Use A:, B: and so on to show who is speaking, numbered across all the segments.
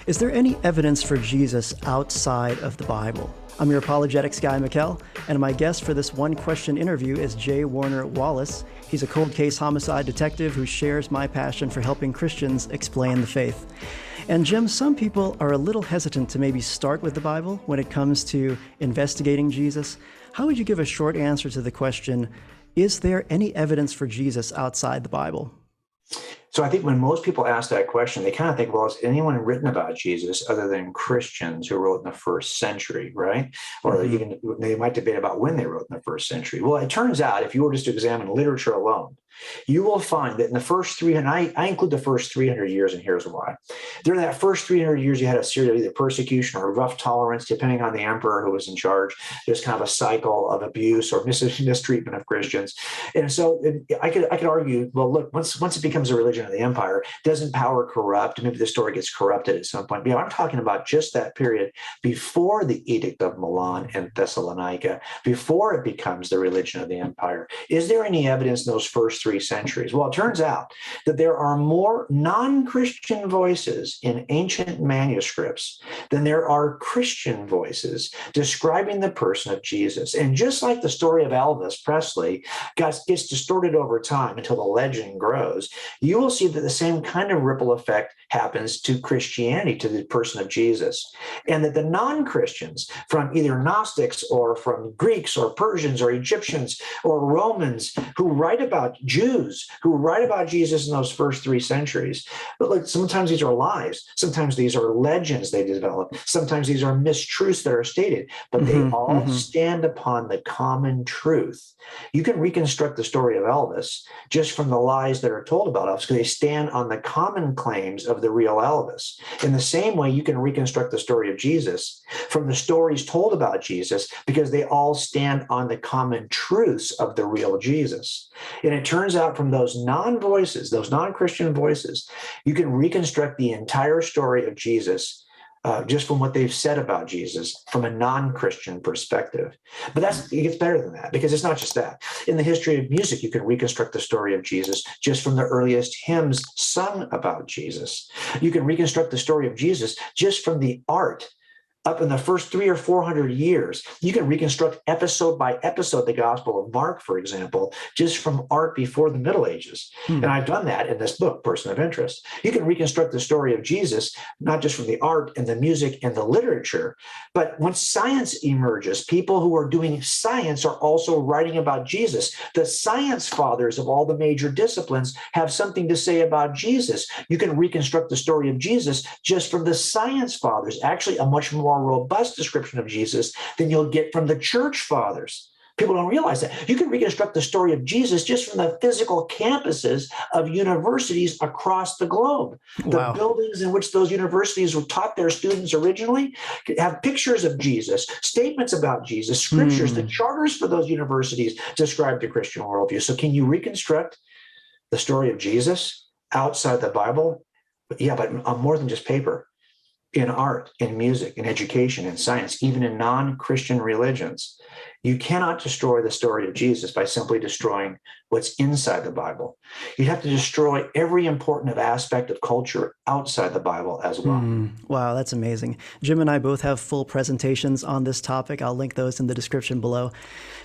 A: Is there any evidence for Jesus outside of the Bible? I'm your Apologetics guy, Mikel, and my guest for this one-question interview is J. Warner Wallace. He's a cold case homicide detective who shares my passion for helping Christians explain the faith. And Jim, some people are a little hesitant to maybe start with the Bible when it comes to investigating Jesus. How would you give a short answer to the question, is there any evidence for Jesus outside the Bible?
B: So I think when most people ask that question, they kind of think, well, has anyone written about Jesus other than Christians who wrote in the first century, right? Or even they might debate about when they wrote in the first century. Well, it turns out if you were just to examine literature alone, you will find that in the first 300, I include the first 300 years, and here's why. During that first 300 years, you had a series of either persecution or rough tolerance, depending on the emperor who was in charge. There's kind of a cycle of abuse or mistreatment of Christians. And so I could argue, well, look, once it becomes a religion of the empire, doesn't power corrupt? Maybe the story gets corrupted at some point. But I'm talking about just that period before the Edict of Milan and Thessalonica, before it becomes the religion of the empire. Is there any evidence in those first 3 centuries? Well, it turns out that there are more non-Christian voices in ancient manuscripts than there are Christian voices describing the person of Jesus. And just like the story of Elvis Presley gets distorted over time until the legend grows, you will see that the same kind of ripple effect happens to Christianity, to the person of Jesus. And that the non-Christians, from either Gnostics or from Greeks or Persians or Egyptians or Romans who write about Jews, who write about Jesus in those first 3 centuries, but look, sometimes these are lies, sometimes these are legends they develop, sometimes these are mistruths that are stated, but they all stand upon the common truth. You can reconstruct the story of Elvis just from the lies that are told about Elvis, because they stand on the common claims of the real Elvis. In the same way, you can reconstruct the story of Jesus from the stories told about Jesus, because they all stand on the common truths of the real Jesus. And it turns out from those non-voices, those non-Christian voices, you can reconstruct the entire story of Jesus just from what they've said about Jesus from a non-Christian perspective. But it gets better than that, because it's not just that. In the history of music, you can reconstruct the story of Jesus just from the earliest hymns sung about Jesus. You can reconstruct the story of Jesus just from the art up in the first 300 or 400 years. You can reconstruct episode by episode the Gospel of Mark, for example, just from art before the Middle Ages. And I've done that in this book, Person of Interest. You can reconstruct the story of Jesus, not just from the art and the music and the literature, but once science emerges, people who are doing science are also writing about Jesus. The science fathers of all the major disciplines have something to say about Jesus. You can reconstruct the story of Jesus just from the science fathers, actually a much more robust description of Jesus than you'll get from the church fathers. People don't realize that. You can reconstruct the story of Jesus just from the physical campuses of universities across the globe. The buildings in which those universities were taught their students originally have pictures of Jesus, statements about Jesus, scriptures, the charters for those universities describe the Christian worldview. So can you reconstruct the story of Jesus outside the Bible? Yeah, but on more than just paper. In art, in music, in education, in science, even in non-Christian religions. You cannot destroy the story of Jesus by simply destroying what's inside the Bible. You'd have to destroy every important aspect of culture outside the Bible as well.
A: Wow, that's amazing. Jim and I both have full presentations on this topic. I'll link those in the description below.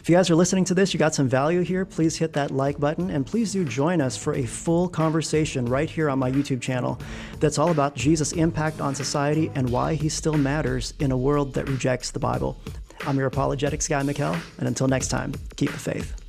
A: If you guys are listening to this, you got some value here, please hit that like button, and please do join us for a full conversation right here on my YouTube channel that's all about Jesus' impact on society and why he still matters in a world that rejects the Bible. I'm your Apologetics guy, Mikel, and until next time, keep the faith.